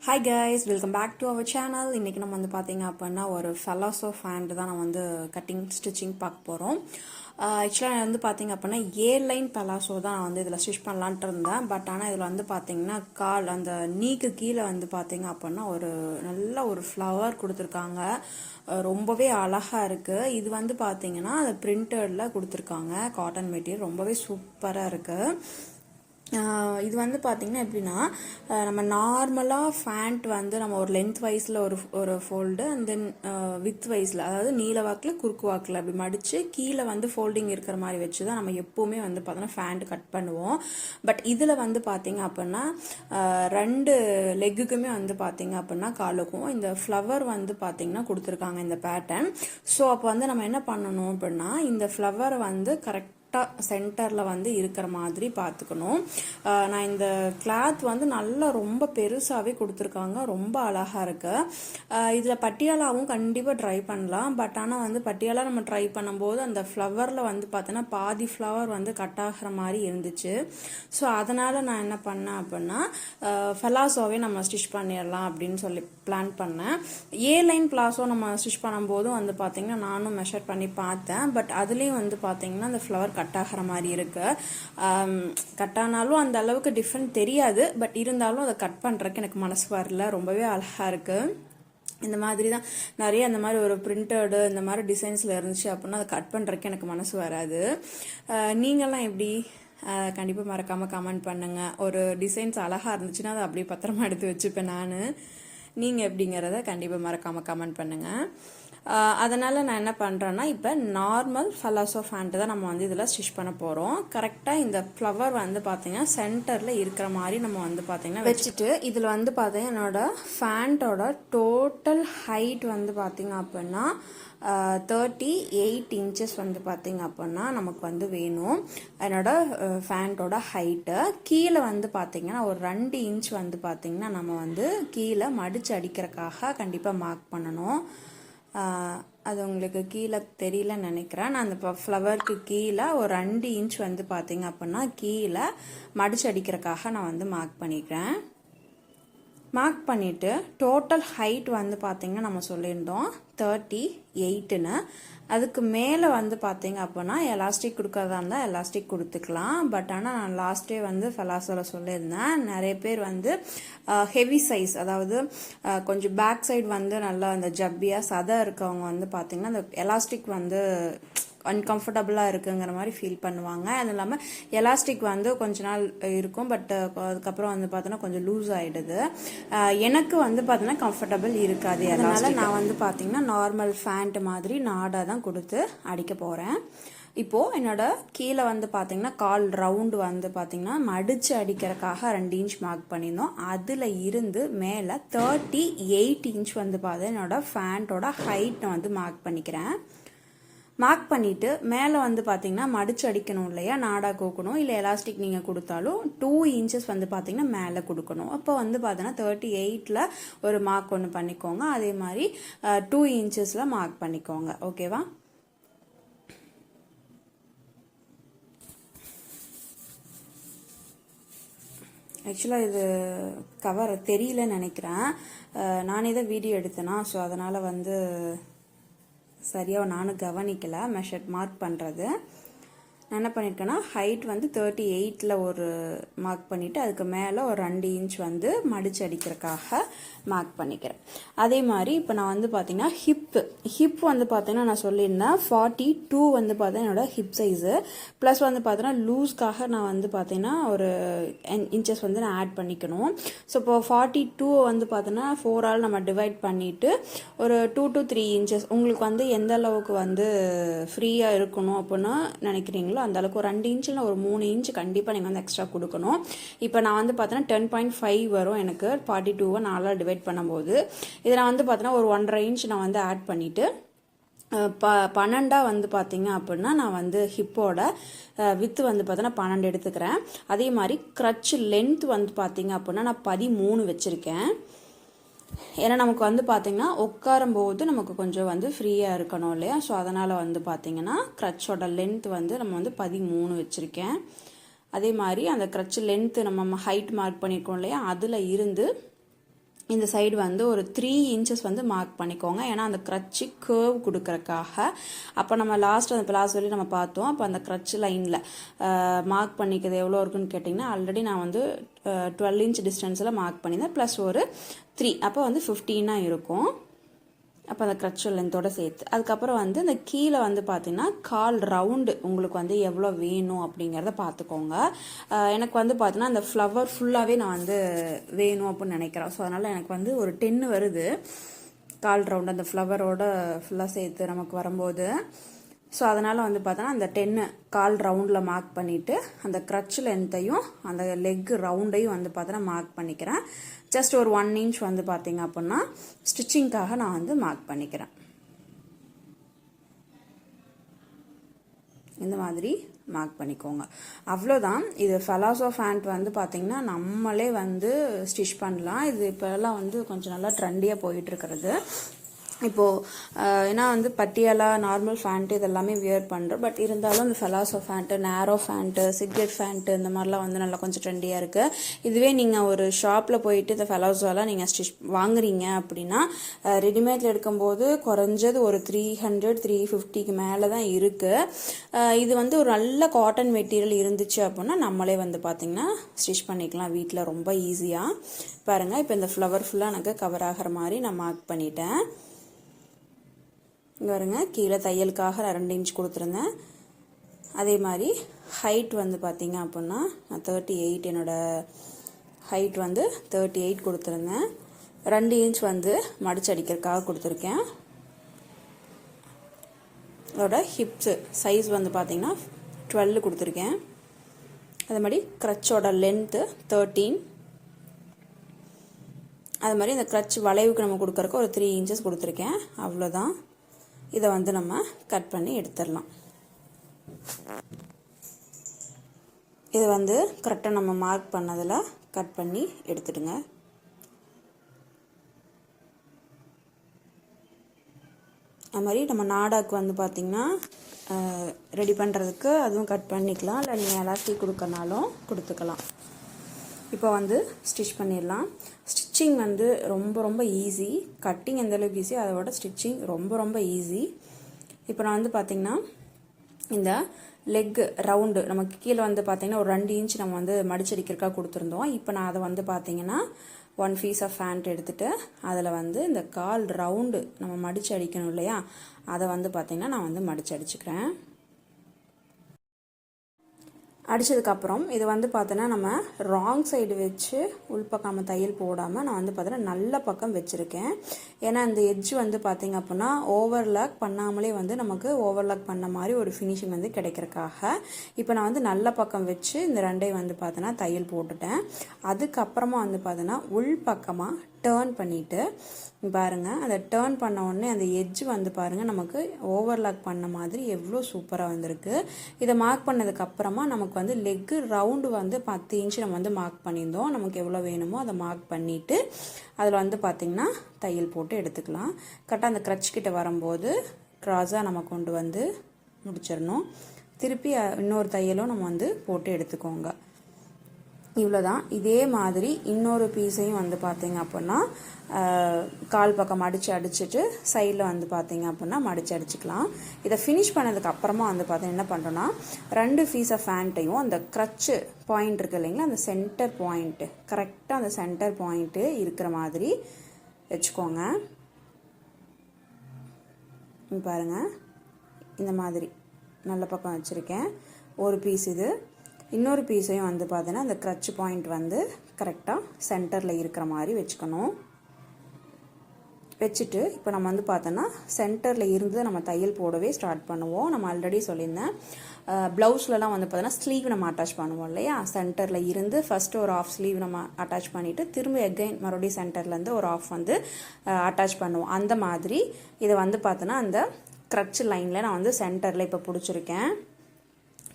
Hi guys, welcome back to our channel. இன்னைக்கு நம்ம வந்து பாத்தீங்க அப்படின்னா ஒரு ஃபெலாசோ ஃபேண்ட் தான் நம்ம வந்து கட்டிங் ஸ்டிச்சிங் பார்க்க போறோம். ஆக்சுவலாக நான் வந்து பாத்தீங்க அப்படின்னா லைன் பலாசோ தான் நான் வந்து இதில் ஸ்டிச் பண்ணலான்ட்டு இருந்தேன். பட் ஆனால் இதில் வந்து பார்த்தீங்கன்னா கால் அந்த நீக்கு கீழே வந்து பார்த்தீங்க அப்படின்னா ஒரு நல்ல ஒரு ஃப்ளவர் கொடுத்துருக்காங்க. ரொம்பவே அழகா இருக்கு. இது வந்து பார்த்தீங்கன்னா அது பிரிண்டடில் கொடுத்துருக்காங்க. காட்டன் மெட்டீரியல் ரொம்பவே சூப்பராக இருக்கு. இது வந்து பார்த்தீங்கன்னா எப்படின்னா நம்ம நார்மலாக ஃபேண்ட் வந்து நம்ம ஒரு லென்த் வைஸில் ஒரு ஃபோல்டு அண்ட் தென் வித் வைஸில் அதாவது நீல வாக்கில் குறுக்கு வாக்கில் அப்படி மடித்து கீழே வந்து ஃபோல்டிங் இருக்கிற மாதிரி வச்சு தான் நம்ம எப்போவுமே வந்து பார்த்தோன்னா ஃபேண்ட் கட் பண்ணுவோம். பட் இதில் வந்து பார்த்தீங்க அப்படின்னா ரெண்டு லெக்குக்குமே வந்து பார்த்தீங்க அப்படின்னா காலுக்கும் இந்த ஃப்ளவர் வந்து பார்த்தீங்கன்னா கொடுத்துருக்காங்க இந்த பேட்டர்ன். ஸோ அப்போ வந்து நம்ம என்ன பண்ணணும் அப்படின்னா இந்த ஃப்ளவர் வந்து கரெக்ட் சென்டர்ல வந்து இருக்கிற மாதிரி பார்த்துக்கணும். நான் இந்த கிளாத் வந்து நல்லா ரொம்ப பெருசாவே கொடுத்துருக்காங்க. ரொம்ப அழகா இருக்கு. இதுல பட்டியாலாவும் கண்டிப்பா ட்ரை பண்ணலாம். பட் ஆனா வந்து பட்டியாலா நம்ம ட்ரை பண்ணும்போது அந்த ஃப்ளவர்ல வந்து பார்த்தோன்னா பாதி ஃப்ளவர் வந்து கட் ஆகிற மாதிரி இருந்துச்சு. ஸோ அதனால நான் என்ன பண்ணேன் அப்படின்னா ஃபெலாசோவே நம்ம ஸ்டிச் பண்ணிடலாம் அப்படின்னு சொல்லி பிளான் பண்ணேன். லைன் பிளாசோ நம்ம ஸ்டிச் பண்ணும்போதும் வந்து பார்த்தீங்கன்னா நானும் மெஷர் பண்ணி பார்த்தேன். பட் அதுலேயும் வந்து பார்த்தீங்கன்னா அந்த ஃப்ளவர் கட் ஆகிற மாதிரி இருக்கு. கட் ஆனாலும் அந்த அளவுக்கு டிஃப்ரெண்ட் தெரியாது. பட் இருந்தாலும் அதை கட் பண்ணுறதுக்கு எனக்கு மனசு வரல. ரொம்பவே அழகா இருக்கு. இந்த மாதிரி தான் நிறைய இந்த மாதிரி ஒரு பிரிண்டடு இந்த மாதிரி டிசைன்ஸில் இருந்துச்சு அப்படின்னா அதை கட் பண்ணுறதுக்கு எனக்கு மனசு வராது. நீங்கள்லாம் எப்படி? கண்டிப்பாக மறக்காமல் கமெண்ட் பண்ணுங்கள். ஒரு டிசைன்ஸ் அழகாக இருந்துச்சுன்னா அதை அப்படியே பத்திரமா எடுத்து வச்சுப்பேன் நான். நீங்கள் எப்படிங்கிறத கண்டிப்பாக மறக்காமல் கமெண்ட் பண்ணுங்கள். அதனால் நான் என்ன பண்ணுறேன்னா இப்போ நார்மல் ஃபெலாசோ ஃபேண்ட்டு தான் நம்ம வந்து இதில் ஸ்டிச் பண்ண போகிறோம். கரெக்டாக இந்த ஃப்ளவர் வந்து பார்த்தீங்கன்னா சென்டரில் இருக்கிற மாதிரி நம்ம வந்து பார்த்தீங்கன்னா வச்சுட்டு இதில் வந்து பார்த்தீங்கன்னா என்னோட ஃபேண்ட்டோட டோட்டல் ஹைட் வந்து பார்த்தீங்க அப்படின்னா 38 inches வந்து பார்த்தீங்க அப்படின்னா நமக்கு வந்து வேணும். என்னோட ஃபேண்ட்டோட ஹைட்டு கீழே வந்து பார்த்தீங்கன்னா ஒரு 2 inch வந்து பார்த்தீங்கன்னா நம்ம வந்து கீழே மடிச்சு அடிக்கிறதுக்காக கண்டிப்பாக மார்க் பண்ணணும். அது உங்களுக்கு கீழே தெரியலன்னு நினைக்கிறேன். நான் அந்த ஃப்ளவருக்கு கீழே ஒரு 2 inch வந்து பார்த்தீங்க அப்படின்னா கீழே மடிச்சு அடிக்கிறதுக்காக நான் வந்து மார்க் பண்ணிக்கிறேன். மார்க் பண்ணிவிட்டு டோட்டல் ஹைட் வந்து பார்த்தீங்கன்னா நம்ம சொல்லியிருந்தோம் 38ன்னு. அதுக்கு மேலே வந்து பார்த்தீங்க அப்படின்னா எலாஸ்டிக் கொடுக்கறதா இருந்தால் எலாஸ்டிக் கொடுத்துக்கலாம். பட் ஆனால் நான் லாஸ்ட்டே வந்து ஃபெலாசோவில் சொல்லியிருந்தேன் நிறைய பேர் வந்து ஹெவி சைஸ் அதாவது கொஞ்சம் பேக் சைடு வந்து நல்லா அந்த ஜப்பியாக சதை இருக்கவங்க வந்து பார்த்தீங்கன்னா அந்த எலாஸ்டிக் வந்து அன்கம்ஃபர்டபுளாக இருக்குங்கிற மாதிரி ஃபீல் பண்ணுவாங்க. அது இல்லாமல் எலாஸ்டிக் வந்து கொஞ்ச நாள் இருக்கும். பட் அதுக்கப்புறம் வந்து பார்த்தோன்னா கொஞ்சம் லூஸ் ஆகிடுது. எனக்கு வந்து பார்த்தோன்னா கம்ஃபர்டபுள் இருக்காது. அதனால நான் வந்து பார்த்தீங்கன்னா நார்மல் ஃபேண்ட் மாதிரி நாடாக தான் கொடுத்து அடிக்க போகிறேன். இப்போது என்னோட கீழே வந்து பார்த்தீங்கன்னா கால் ரவுண்டு வந்து பார்த்தீங்கன்னா மடித்து அடிக்கிறதுக்காக 2 inch மார்க் பண்ணியிருந்தோம். அதில் இருந்து மேலே 38 inch வந்து பார்த்தா என்னோட ஃபேண்ட்டோட ஹைட் நான் வந்து மார்க் பண்ணிக்கிறேன். மார்க் பண்ணிவிட்டு மேலே வந்து பார்த்தீங்கன்னா மடிச்சு அடிக்கணும் இல்லையா, நாடா கோக்கணும் இல்லை எலாஸ்டிக் நீங்கள் கொடுத்தாலும் 2 inches வந்து பார்த்தீங்கன்னா மேலே கொடுக்கணும். அப்போ வந்து பார்த்தீங்கன்னா 38ல் ஒரு மார்க் ஒன்று பண்ணிக்கோங்க. அதே மாதிரி 2 inchesல மார்க் பண்ணிக்கோங்க. ஓகேவா? ஆக்சுவலாக இது கவர் தெரியலன்னு நினைக்கிறேன். நானே தான் வீடியோ எடுத்தேனா, ஸோ அதனால் வந்து சரியாக நானும் கவனிக்கலை மெஷர் மார்க் பண்ணுறது. நான் என்ன பண்ணியிருக்கேன்னா ஹைட் வந்து 38ல் ஒரு மார்க் பண்ணிவிட்டு அதுக்கு மேலே ஒரு 2 inch வந்து மடிச்சு அடிக்கிறதுக்காக மார்க் பண்ணிக்கிறேன். அதே மாதிரி இப்போ நான் வந்து பார்த்தீங்கன்னா ஹிப் வந்து பார்த்தீங்கன்னா நான் சொல்லியிருந்தேன் 42 வந்து பார்த்தீங்கன்னா என்னோட ஹிப் சைஸு. ப்ளஸ் வந்து பார்த்தீங்கன்னா லூஸ்க்காக நான் வந்து பார்த்தீங்கன்னா ஒரு இன்ச்சஸ் வந்து நான் ஆட் பண்ணிக்கணும். ஸோ இப்போ 42 வந்து பார்த்தீங்கன்னா 4ஆல் நம்ம டிவைட் பண்ணிவிட்டு ஒரு 2 to 3 inches உங்களுக்கு வந்து எந்த அளவுக்கு வந்து ஃப்ரீயாக இருக்கணும் அப்படின்னு நினைக்கிறீங்களோ அந்த அளவுக்கு ஒரு 2 inch ஒரு 3 inch கண்டிப்பாக நீங்கள் வந்து எக்ஸ்ட்ரா கொடுக்கணும். இப்போ நான் வந்து பார்த்தீங்கன்னா 10.5 வரும் எனக்கு 42வை 4ஆல் டிவைட் பண்ணும்போது. இதை நான் வந்து பார்த்தீங்கன்னா ஒரு 1.5 inch நான் வந்து ஆட் பண்ணிவிட்டு 12 வந்து பார்த்தீங்க அப்படின்னா நான் வந்து ஹிப்போட வித்து வந்து பார்த்தீங்கன்னா 12 எடுத்துக்கிறேன். அதே மாதிரி க்ரட்ச் லென்த் வந்து பார்த்தீங்க அப்படின்னா நான் 13 வச்சுருக்கேன். ஏன்னா நமக்கு வந்து பார்த்தீங்கன்னா உட்காரும்போது நமக்கு கொஞ்சம் வந்து ஃப்ரீயாக இருக்கணும் இல்லையா, ஸோ அதனால் வந்து பார்த்தீங்கன்னா க்ரட்சோட லென்த் வந்து நம்ம வந்து 13 வச்சுருக்கேன். அதே மாதிரி அந்த க்ரட்ச் லென்த்து நம்ம ஹைட் மார்க் பண்ணியிருக்கோம் இல்லையா, அதில் இருந்து இந்த சைடு வந்து ஒரு 3 இன்ச்சஸ் வந்து மார்க் பண்ணிக்கோங்க. ஏன்னா அந்த க்ரட்சு கேர்வ் கொடுக்கறக்காக. அப்போ நம்ம லாஸ்ட் அந்த பிளாஸ் வரையும் நம்ம பார்த்தோம். அப்போ அந்த க்ரட்சு லைனில் மார்க் பண்ணிக்கிறது எவ்வளோ இருக்குன்னு கேட்டிங்கன்னா, ஆல்ரெடி நான் வந்து 12 இன்ச் டிஸ்டன்ஸில் மார்க் பண்ணியிருந்தேன். ப்ளஸ் ஒரு 3, அப்போ வந்து 15 இருக்கும். அப்போ அந்த க்ரட்சு லென்த்தோட சேர்த்து. அதுக்கப்புறம் வந்து இந்த கீழே வந்து பார்த்தீங்கன்னா கால் ரவுண்டு உங்களுக்கு வந்து எவ்வளோ வேணும் அப்படிங்கிறத பார்த்துக்கோங்க. எனக்கு வந்து பார்த்தீங்கன்னா அந்த ஃப்ளவர் ஃபுல்லாகவே நான் வந்து வேணும் அப்படின்னு நினைக்கிறேன். ஸோ அதனால் எனக்கு வந்து ஒரு 10 வருது கால் ரவுண்டு அந்த ஃப்ளவரோட ஃபுல்லாக சேர்த்து நமக்கு வரும்போது. ஸோ அதனால் வந்து பார்த்தோன்னா அந்த 10 கால் ரவுண்டில் மார்க் பண்ணிவிட்டு அந்த க்ரட்ச் லென்த்தையும் அந்த லெக் ரவுண்டையும் வந்து பார்த்தோன்னா மார்க் பண்ணிக்கிறேன். ஜஸ்ட் ஒரு 1 இன்ச் வந்து பார்த்தீங்க அப்படின்னா ஸ்டிச்சிங்காக நான் வந்து மார்க் பண்ணிக்கிறேன். இந்த மாதிரி மார்க் பண்ணிக்கோங்க. அவ்வளோதான். இது ஃபெலாசோ ஃபேண்ட் வந்து பார்த்திங்கன்னா நம்மளே வந்து ஸ்டிச் பண்ணலாம். இது இப்போல்லாம் வந்து கொஞ்சம் நல்லா ட்ரெண்டியாக போயிட்டுருக்கிறது. இப்போது ஏன்னா வந்து பட்டியாலா நார்மல் ஃபேண்ட்டு இதெல்லாமே வியர் பண்ணுறோம். பட் இருந்தாலும் இந்த ஃபெலாசோ ஃபேண்ட்டு, நேரோ ஃபேண்ட்டு, சிக்கெட் ஃபேண்ட்டு இந்த மாதிரிலாம் வந்து நல்லா கொஞ்சம் ட்ரெண்டியாக இருக்குது. இதுவே நீங்கள் ஒரு ஷாப்பில் போயிட்டு இந்த ஃபெலாசோலாம் நீங்கள் ஸ்டிச் வாங்குறீங்க அப்படின்னா ரெடிமேடில் எடுக்கும்போது குறைஞ்சது ஒரு 300 350க்கு மேலே தான் இருக்குது. இது வந்து ஒரு நல்ல காட்டன் மெட்டீரியல் இருந்துச்சு அப்படின்னா நம்மளே வந்து பார்த்திங்கன்னா ஸ்டிச் பண்ணிக்கலாம் வீட்டில் ரொம்ப ஈஸியாக. பாருங்கள், இப்போ இந்த ஃப்ளவர் ஃபுல்லாக எனக்கு கவர் ஆகிற மாதிரி நான் மார்க் பண்ணிட்டேன். இங்கே வருங்க, கீழே தையலுக்காக 2 இன்ச் கொடுத்துருந்தேன். அதே மாதிரி ஹைட் வந்து பார்த்தீங்க அப்படின்னா நான் 38, என்னோடய ஹைட் வந்து 38 கொடுத்துருந்தேன். 2 இன்ச் வந்து மடிச்சு அடிக்கிறதுக்காக கொடுத்துருக்கேன். அதோட ஹிப்ஸு சைஸ் வந்து பார்த்தீங்கன்னா 12 கொடுத்துருக்கேன். அதே மாதிரி க்ரட்சோட லென்த்து 13. அது மாதிரி இந்த க்ரட்ச் வளைவுக்கு நம்ம கொடுக்குறக்கு ஒரு 3 இன்ச்சஸ் கொடுத்துருக்கேன். அவ்வளோதான். இதை வந்து நம்ம கட் பண்ணி எடுத்துடலாம். இதை வந்து கரெக்டாக நம்ம மார்க் பண்ணதில் கட் பண்ணி எடுத்துடுங்க. அது மாதிரி நம்ம நாடாக்கு வந்து பார்த்திங்கன்னா ரெடி பண்ணுறதுக்கு அதுவும் கட் பண்ணிக்கலாம். இல்லை நீங்கள் எலாஸ்டிக் கொடுக்கறனாலும் கொடுத்துக்கலாம். இப்போ வந்து ஸ்டிச் பண்ணிடலாம். ஸ்டிச்சிங் வந்து ரொம்ப ரொம்ப ஈஸி. கட்டிங் எந்தளவுக்கு ஈஸி, அதை விட ஸ்டிச்சிங் ரொம்ப ரொம்ப ஈஸி. இப்போ நான் வந்து பார்த்திங்கன்னா இந்த லெக் ரவுண்டு நமக்கு கீழே வந்து பார்த்திங்கன்னா ஒரு 2 இன்ச் நம்ம வந்து மடிச்சடிக்கிறக்கா கொடுத்துருந்தோம். இப்போ நான் அதை வந்து பார்த்திங்கன்னா 1 பீஸ் ஆஃப் ஃபேண்ட் எடுத்துகிட்டு அதில் வந்து இந்த கால் ரவுண்டு நம்ம மடிச்சு அடிக்கணும் இல்லையா, அதை வந்து பார்த்திங்கன்னா நான் வந்து மடிச்சு அடிச்சுக்கிறேன். அடித்ததுக்கப்புறம் இது வந்து பார்த்தோன்னா நம்ம ராங் சைடு வச்சு உள்பக்கம் நம்ம தையல் போடாமல் நான் வந்து பார்த்தோன்னா நல்ல பக்கம் வச்சுருக்கேன். ஏன்னா இந்த எட்ஜ் வந்து பார்த்திங்க அப்படின்னா ஓவர்லாக் பண்ணாமலே வந்து நமக்கு ஓவர்லாக் பண்ண மாதிரி ஒரு ஃபினிஷிங் வந்து கிடைக்கிறக்காக இப்போ நான் வந்து நல்ல பக்கம் வச்சு இந்த 2ஐயும் வந்து பார்த்தோன்னா தையல் போட்டுட்டேன். அதுக்கப்புறமா வந்து பார்த்தோன்னா உள்பக்கமாக டேர்ன் பண்ணிவிட்டு பாருங்கள், அதை டேர்ன் பண்ண உடனே அந்த எட்ஜ் வந்து பாருங்கள் நமக்கு ஓவர்லாக் பண்ண மாதிரி எவ்வளோ சூப்பராக வந்திருக்கு. இதை மார்க் பண்ணதுக்கப்புறமா நமக்கு வந்து லெக்கு ரவுண்டு வந்து 10 இன்ச்சு நம்ம வந்து மார்க் பண்ணியிருந்தோம். நமக்கு எவ்வளோ வேணுமோ அதை மார்க் பண்ணிவிட்டு அதில் வந்து பார்த்திங்கன்னா தையல் போட்டு எடுத்துக்கலாம். கரெக்டாக அந்த க்ரட்ச் கிட்ட வரும்போது க்ராஸாக நம்ம கொண்டு வந்து முடிச்சிடணும். திருப்பி இன்னொரு தையலும் நம்ம வந்து போட்டு எடுத்துக்கோங்க. இவ்வளோதான். இதே மாதிரி இன்னொரு பீஸையும் வந்து பார்த்தீங்க அப்படின்னா கால் பக்கம் அடிச்சுட்டு சைடில் வந்து பார்த்தீங்க அப்படின்னா மடிச்சு அடிச்சுக்கலாம். இதை ஃபினிஷ் பண்ணதுக்கு அப்புறமா வந்து பார்த்தீங்கன்னா என்ன பண்ணுறோன்னா 2 பீஸ் ஆஃப் ஃபேண்ட்டையும் அந்த க்ரட்சு பாயிண்ட் இருக்குது இல்லைங்களா, அந்த சென்டர் பாயிண்ட்டு கரெக்டாக அந்த சென்டர் பாயிண்ட்டு இருக்கிற மாதிரி வச்சுக்கோங்க. பாருங்கள், இந்த மாதிரி நல்ல பக்கம் வச்சுருக்கேன். ஒரு பீஸ் இது. இன்னொரு பீஸையும் வந்து பார்த்தீங்கன்னா அந்த க்ரட்ச் பாயிண்ட் வந்து கரெக்டாக சென்டரில் இருக்கிற மாதிரி வச்சுக்கணும். வச்சுட்டு இப்போ நம்ம வந்து பார்த்தோன்னா சென்டரில் இருந்து நம்ம தையல் போடவே ஸ்டார்ட் பண்ணுவோம். நம்ம ஆல்ரெடி சொல்லியிருந்தேன், ப்ளவுஸ்லலாம் வந்து பார்த்தோன்னா ஸ்லீவ் நம்ம அட்டாச் பண்ணுவோம் இல்லையா, சென்டரில் இருந்து ஃபஸ்ட்டு ஒரு ஆஃப் ஸ்லீவ் நம்ம அட்டாச் பண்ணிவிட்டு திரும்ப எகைன் மறுபடியும் சென்டர்லேருந்து ஒரு ஆஃப் வந்து அட்டாச் பண்ணுவோம். அந்த மாதிரி இதை வந்து பார்த்தோன்னா அந்த க்ரட்ச் லைனில் நான் வந்து சென்டரில் இப்போ பிடிச்சிருக்கேன்.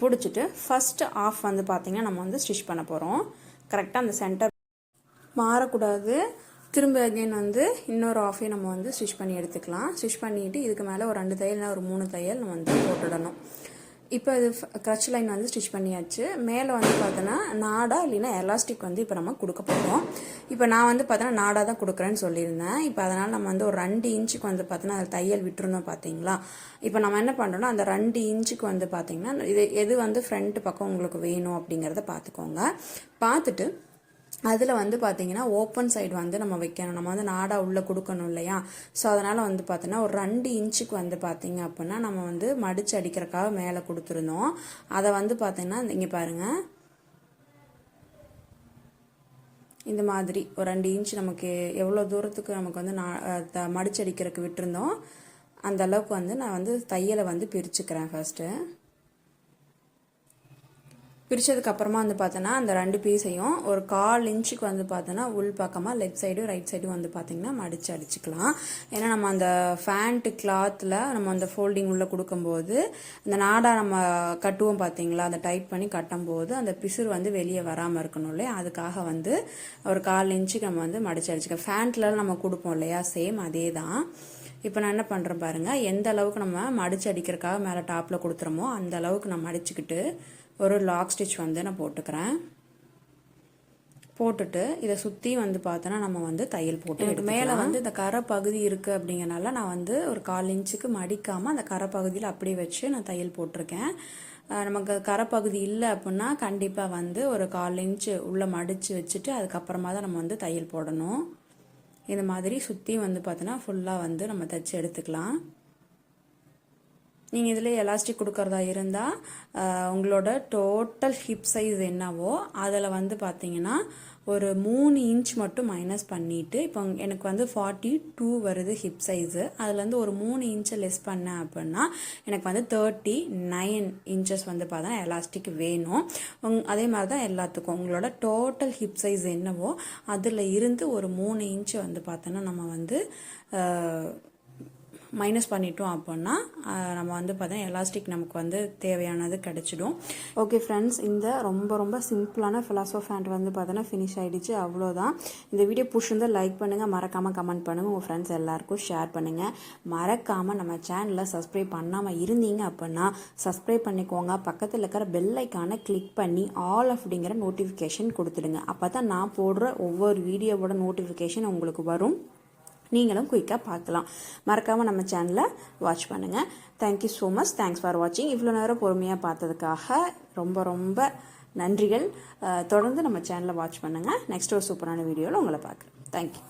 பிடிச்சிட்டு ஃபஸ்ட்டு ஆஃப் வந்து பார்த்திங்கன்னா நம்ம வந்து ஸ்டிச் பண்ண போகிறோம். கரெக்டாக அந்த சென்டர் மாறக்கூடாது. திரும்ப அகைன் வந்து இன்னொரு ஆஃபையும் நம்ம வந்து ஸ்டிச் பண்ணி எடுத்துக்கலாம். ஸ்டிச் பண்ணிவிட்டு இதுக்கு மேலே ஒரு 2 தையல் இல்லை ஒரு 3 தையல் நம்ம வந்து போட்டுடணும். இப்போ இது க்ரச் லைன் வந்து ஸ்டிச் பண்ணியாச்சு. மேலே வந்து பார்த்தோன்னா நாடா இல்லைன்னா எலாஸ்டிக் வந்து இப்போ நம்ம கொடுக்க போகிறோம். இப்போ நான் வந்து பார்த்தோன்னா நாடா தான் கொடுக்குறேன்னு சொல்லியிருந்தேன். இப்போ அதனால் நம்ம வந்து ஒரு 2 இன்ச்சுக்கு வந்து பார்த்தோன்னா அதில் தையல் விட்டுருந்தோம் பார்த்தீங்களா. இப்போ நம்ம என்ன பண்ணுறோன்னா அந்த 2 இன்ச்சுக்கு வந்து பார்த்தீங்கன்னா எது வந்து ஃப்ரண்ட் பக்கம் உங்களுக்கு வேணும் அப்படிங்கிறத பார்த்துக்கோங்க. பார்த்துட்டு அதில் வந்து பார்த்தீங்கன்னா ஓப்பன் சைடு வந்து நம்ம வைக்கணும். நம்ம வந்து நாடா உள்ளே கொடுக்கணும் இல்லையா. ஸோ அதனால் வந்து பார்த்தீங்கன்னா ஒரு 2 இன்ச்சுக்கு வந்து பார்த்தீங்க அப்படின்னா நம்ம வந்து மடித்து அடிக்கிறக்காக மேலே கொடுத்துருந்தோம். அதை வந்து பார்த்தீங்கன்னா இங்கே பாருங்கள், இந்த மாதிரி ஒரு 2 இன்ச் நமக்கு எவ்வளோ தூரத்துக்கு நமக்கு வந்து மடித்து அடிக்கிறதுக்கு விட்டுருந்தோம் அந்த அளவுக்கு வந்து நான் வந்து தையலை வந்து பிரிச்சுக்கிறேன். ஃபர்ஸ்ட்டு பிரித்ததுக்கு அப்புறமா வந்து பார்த்தோன்னா அந்த 2 பீஸையும் ஒரு 1/4 இன்ச்சுக்கு வந்து பார்த்தோன்னா உள் பக்கமாக லெஃப்ட் சைடும் ரைட் சைடும் வந்து பார்த்திங்கன்னா மடித்து அடிச்சுக்கலாம். ஏன்னா நம்ம அந்த ஃபேண்ட்டு கிளாத்தில் நம்ம அந்த ஃபோல்டிங் உள்ளே கொடுக்கும்போது அந்த நாடா நம்ம கட்டுவோம் பார்த்தீங்களா, அதை டைட் பண்ணி கட்டும்போது அந்த பிசுறு வந்து வெளியே வராமல் இருக்கணும் இல்லையா. அதுக்காக வந்து ஒரு 1/4 இன்ச்சுக்கு நம்ம வந்து மடித்து அடிச்சுக்கலாம். ஃபேண்ட்டில் நம்ம கொடுப்போம் இல்லையா, சேம் அதே தான். இப்போ நான் என்ன பண்ணுறேன் பாருங்கள், எந்த அளவுக்கு நம்ம மடித்து அடிக்கிறதுக்காக மேலே டாப்பில் கொடுத்துறோமோ அந்த அளவுக்கு நான் மடிச்சுக்கிட்டு ஒரு லாக் ஸ்டிச் வந்து நான் போட்டுக்கிறேன். போட்டுட்டு இதை சுற்றி வந்து பார்த்தோன்னா நம்ம வந்து தையல் போட்டு எனக்கு மேலே வந்து இந்த கரை பகுதி இருக்குது அப்படிங்கிறனால நான் வந்து ஒரு 1/4 இன்ச்சுக்கு மடிக்காமல் அந்த கரை பகுதியில் அப்படியே வச்சு நான் தையல் போட்டிருக்கேன். நமக்கு கரை பகுதி இல்லை அப்படின்னா கண்டிப்பாக வந்து ஒரு 1/4 இன்ச்சு உள்ளே மடித்து வச்சுட்டு அதுக்கப்புறமா தான் நம்ம வந்து தையல் போடணும். இந்த மாதிரி சுற்றி வந்து பார்த்தோன்னா ஃபுல்லாக வந்து நம்ம தைச்சி எடுத்துக்கலாம். நீங்கள் இதில் எலாஸ்டிக் கொடுக்கறதா இருந்தால் உங்களோட டோட்டல் ஹிப் சைஸ் என்னவோ அதில் வந்து பார்த்தீங்கன்னா ஒரு 3 இன்ச் மட்டும் மைனஸ் பண்ணிவிட்டு, இப்போ எனக்கு வந்து 42 வருது ஹிப் சைஸு, அதுலேருந்து ஒரு 3 இன்ச்சை லெஸ் பண்ணேன் அப்படின்னா எனக்கு வந்து 39 இன்ச்சஸ் வந்து பார்த்தோன்னா எலாஸ்டிக் வேணும். அதே மாதிரி தான் எல்லாத்துக்கும் உங்களோட டோட்டல் ஹிப் சைஸ் என்னவோ அதில் இருந்து ஒரு 3 இன்ச்சு வந்து பார்த்தோன்னா நம்ம வந்து மைனஸ் பண்ணிட்டோம் அப்படின்னா நம்ம வந்து பார்த்தீங்கன்னா எலாஸ்டிக் நமக்கு வந்து தேவையானது கிடச்சிடும். ஓகே ஃப்ரெண்ட்ஸ், இந்த ரொம்ப ரொம்ப சிம்பிளான ஃபிலாசோ ஃபேண்ட் வந்து பார்த்தோன்னா ஃபினிஷ் ஆகிடுச்சு. அவ்வளோதான். இந்த வீடியோ பிடிச்சிருந்தால் லைக் பண்ணுங்கள், மறக்காமல் கமெண்ட் பண்ணுங்கள், உங்கள் ஃப்ரெண்ட்ஸ் எல்லாருக்கும் ஷேர் பண்ணுங்கள். மறக்காமல் நம்ம சேனலில் சப்ஸ்கிரைப் பண்ணாமல் இருந்தீங்க அப்படின்னா சப்ஸ்கிரைப் பண்ணிக்கோங்க. பக்கத்தில் இருக்கிற பெல் ஐக்கானை கிளிக் பண்ணி ஆல் அப்படிங்கிற நோட்டிஃபிகேஷன் கொடுத்துடுங்க. அப்போ தான் நான் போடுற ஒவ்வொரு வீடியோவோட நோட்டிஃபிகேஷன் உங்களுக்கு வரும். நீங்களும் குயிக்காக பார்க்கலாம். மறக்காமல் நம்ம சேனலை வாட்ச் பண்ணுங்கள். Thank you so much. Thanks for வாட்சிங். இவ்வளோ நேரம் பொறுமையாக பார்த்ததுக்காக ரொம்ப ரொம்ப நன்றிகள். தொடர்ந்து நம்ம சேனலை வாட்ச் பண்ணுங்கள். நெக்ஸ்ட் ஒரு சூப்பரான வீடியோவில் உங்களை பார்க்குறேன். தேங்க்யூ.